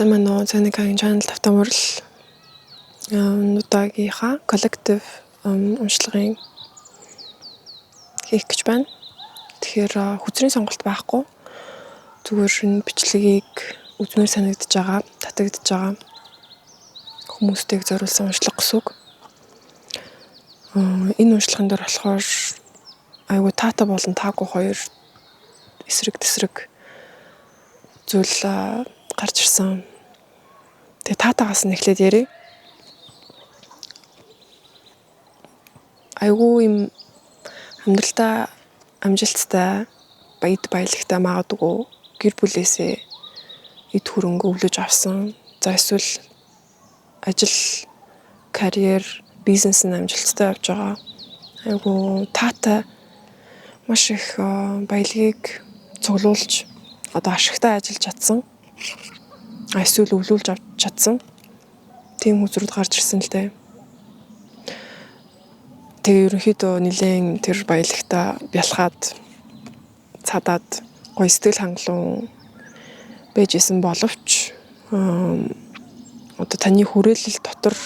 Самано цанагагийн channel тавтамурл удаагийнхаа collective уншлагын хийх гэж байна. Тэгэхээр хүчрийн сонголт байхгүй. Зүгээр шинэ бичлэгийг үзмээр санагдаж байгаа, татагдж байгаа хүмүүстийг зориулсан уншлага гэсэн үг. Энэ уншлагын дээр болохоор айгуу таата болон таагүй хоёр эсрэг тесрэг зүйл гарч ирсэн. Тэгээ таатаагаас нь эхлээд ярив. Айгуу юм амьдралдаа амжилттай баялагтай магадгүй гэр бүлээсээ эд хөрөнгө өвлөж авсан. За эсвэл ажил, карьер, бизнес нь амжилттай явж байгаа. Айгуу таатай маш их баялагийг цуглуулж одоо ашигтай ажиллаж чадсан. Эсвэл өвлүүлж авч чадсан. Тийм үзрүүд гарч ирсэн л дээ. Тэгээ ерөнхийдөө нэлээд тэр баялагтаа бялхаад цадаад гоё сэтгэл хангалуун байж исэн боловч одоо таны хүрээлэл дотор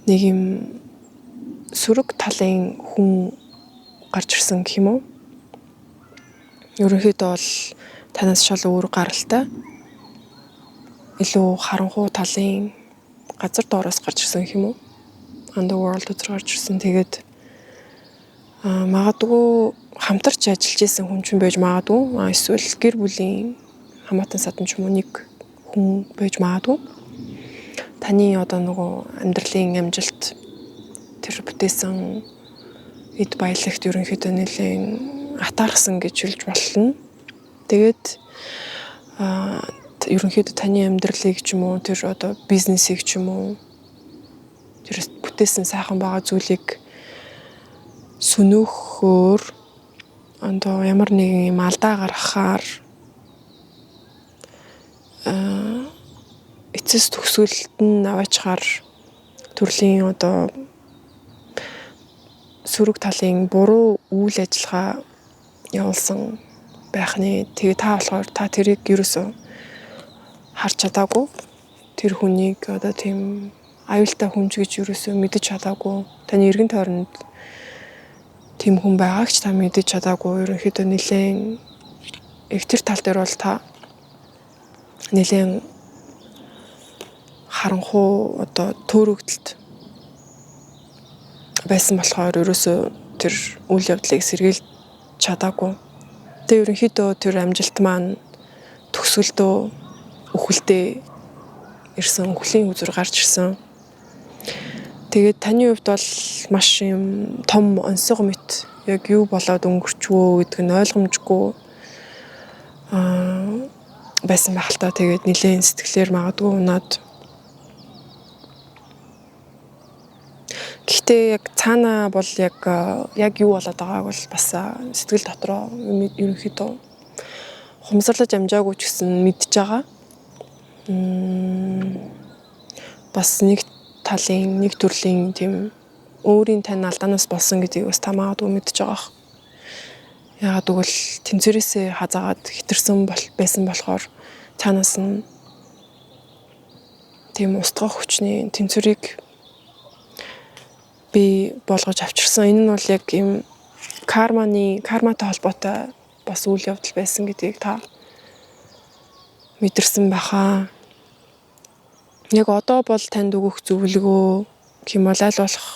нэг юм сөрөг талын хүн гарч ирсэн гэх юм уу? Ерөнхийдөө бол танаас шал өөр гаралтай илүү харанхуй талын газар доороос гарч ирсэн гэх юм уу? Underworld үзэр гарч ирсэн. Тэгээд магадгүй хамтарч ажиллаж исэн хүн ч байж магадгүй. Эсвэл гэр бүлийн хамаатан садан ч юм уу нэг хүн байж магадгүй. Таны одоо нөгөө амьдралын амжилт тэр бүтээсэн эд баялагт ерөнхийдөө нэлээд атаархсан гэж хэлж болно. Тэгээд ерөнхийдөө таны амьдралыг ч юм уу тэр одоо бизнесийг ч юм уу тэр бүтээсэн сайхан байгаа зүйлийг сүнөөхөөр одоо ямар нэгэн юм алдаа гаргахаар эцэс төгсгөлд нь аваачаар төрлийн одоо сөрөг талын буруу үйл ажиллагаа явуулсан байхны тэгээ та болохоор та тэрийг ерөөсөө харж чадаагүй. Тэр хүнийг одоо тийм аюултай хүнч гэж ерөөсөө мэдэж чадаагүй. Таны эргэн тойронд тийм хүн байгааг ч та мэдэж чадаагүй. Ерөнхийдөө нэлээд их тэр тал дээр бол та нэлээд харанхуй одоо төөрөгдөлт байсан болохоор ерөөсөө тэр үйл явдлыг сэргийлж чадаагүй. Тэгээ ерөнхийдөө тэр амжилт маань төгсгөлдөө үхэлдээ ирсэн, үхлийн үзүр гарч ирсэн. Тэгээд таны хувьд бол маш юм том онцгой мэт яг юу болоод өнгөрчвөө гэдэг нь ойлгомжгүй байсан байх л та. Тэгээд нэлээд сэтгэлээр магадгүй унаад. Гэхдээ яг цаана бол яг юу болоод байгааг бол бас сэтгэл дотроо ерөнхийдөө хумсарлаж амжаагүй ч гэсэн мэдж байгаа. Бас нэг талын нэг төрлийн тийм өөрийн тань алдаанаас болсон гэдгийг бас та магадгүй мэдж байгаа. Яагаад гэвэл тэнцвэрээсээ хазаагаад хитэрсэн байсан болохоор цаанаас нь тийм устгах хүчний тэнцвэрийг би болгож авчирсан. Энэ нь бол яг юм карматай холбоотой бас үйл явдал байсан гэдгийг та мэдэрсэн байхаа. Яг одоо бол танд өгөх зөвлөгөө гэх юм бол аль болох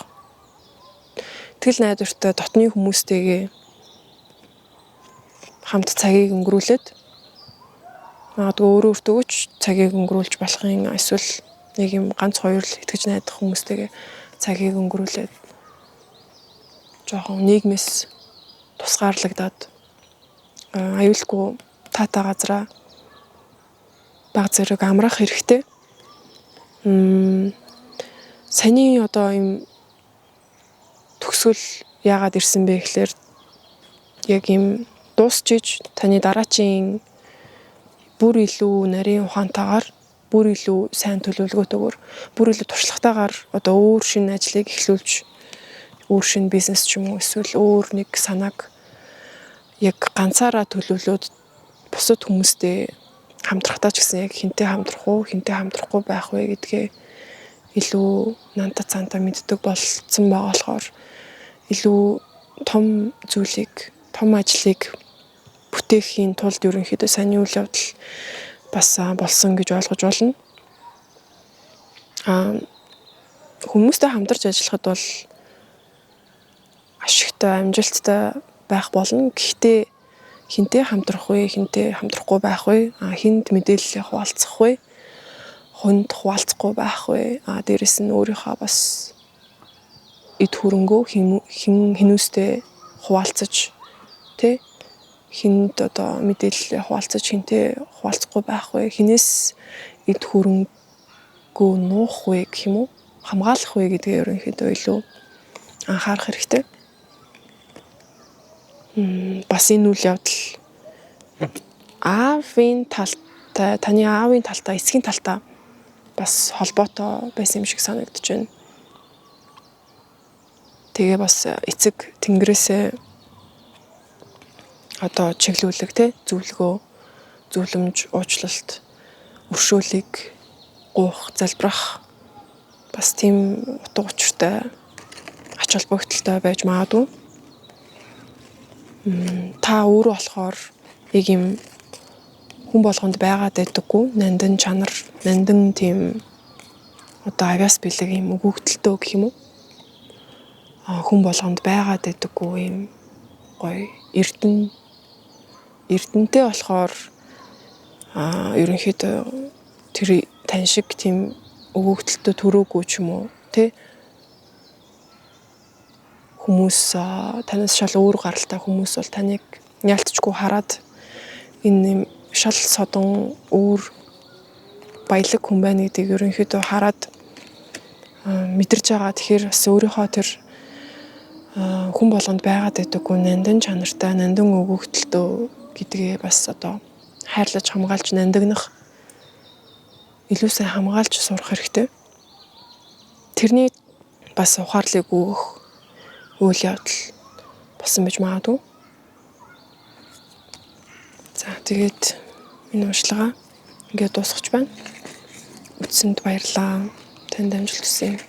тэгэл найдвартай дотны хүмүүстэйгээ хамт цагийг өнгөрүүлээд магадгүй өөртөө ч цагийг өнгөрүүлж болохын эсвэл нэг юм ганц хоёр л итгэж найдах хүмүүстэйгээ цагийг өнгөрүүлээд жоохон нийгмээс тусгаарлагдаад аюулгүй таатай газараа баг зэрэг амрах хэрэгтэй. Саяны одоо юм төгсгөл яагаад ирсэн бэ гэхээр яг юм дуусчиж таны дараачийн бүр илүү нарийн ухаантайгаар бүр илүү сайн төлөвлөгөөтэйгээр бүр илүү туршлагатайгаар одоо өөр шинэ ажлыг эхлүүлж өөр шинэ бизнес ч юм уу эсвэл өөр нэг санааг яг ганцаараа төлөвлөөд бусад хүмүүстэй хамтрахтаа ч гэсэн яг хинтээ хамтрах уу, хинтээ хамтрахгүй байх вэ гэдгээ илүү нантаа цаантаа мэддэг болсон байгаа болохоор илүү том зүйлийг, том ажлыг бүтээхийн тулд ерөнхийдөө сайн үйл явдал бас болсон гэж ойлгож болно. Хүмүүстэй хамтарч ажиллахад бол ашигтай, амжилттай байх болно. Гэхдээ хинтээ хамтрах вэ, хинтээ хамтрахгүй байх вэ? Хинд мэдээлэл хуваалцах вэ? Хүнд хуваалцахгүй байх вэ? Дээрэс нь өөрийнхөө бас эд хөрөнгөө хинүүстэй хуваалцаж тэ хинд одоо мэдээлэл хуваалцаж хинтээ хуваалцахгүй байх вэ? Хинээс эд хөрөнгөө нуух вэ гэх юм уу? Хамгаалах вэ гэдгээ ерөнхийдөө илүү анхаарах хэрэгтэй. Бас энэ үйл явдал аавын талтай, таны аавын талтай, эцгийн талтай бас холбоотой байсан юм шиг санагдаж байна. Тэгээ бас эцэг тэнгэрээсээ одоо чиглүүлэг те зөвлөгөө, зөвлөмж, уучлалт, өршөөлийг гуйх, залбирах бас тийм утга учиртай ач холбогдолтой байж магадгүй. Та өөрөө болохоор яг юм хүн болгонд байгаад байдаггүй нандин чанар, нандин тийм одоо авяас бэлэг юм өгөгдөлтөө гэх юм уу? Хүн болгонд байгаад байдаггүй юм гоё эрдэнэтэй болохоор ерөнхийдөө тэр тань шиг тийм өгөгдөлтөө төрөөгүй ч юм уу тэ хүмүүс танаас шал өөр гаралтай хүмүүс бол таныг яалтчгүй хараад энэ шал содон өөр баялаг хүн байна гэдгийг ерөнхийдөө хараад мэдэрч байгаа. Тэгэхээр бас өөрийнхөө тэр хүн болгонд байгаад байдаггүй нандин чанартай, нандин өгөгдөлтөө гэдгээ бас одоо хайрлаж хамгаалж нандинах илүү сайн хамгаалж сурах хэрэгтэй. Тэрний бас ухаарлыг өгөх үйл явдал болсон байж магадгүй. За тэгээд энэ уншлагаа ингээд дуусгаж байна. Үзсэнд баярлалаа. Танд амжилт хүсье.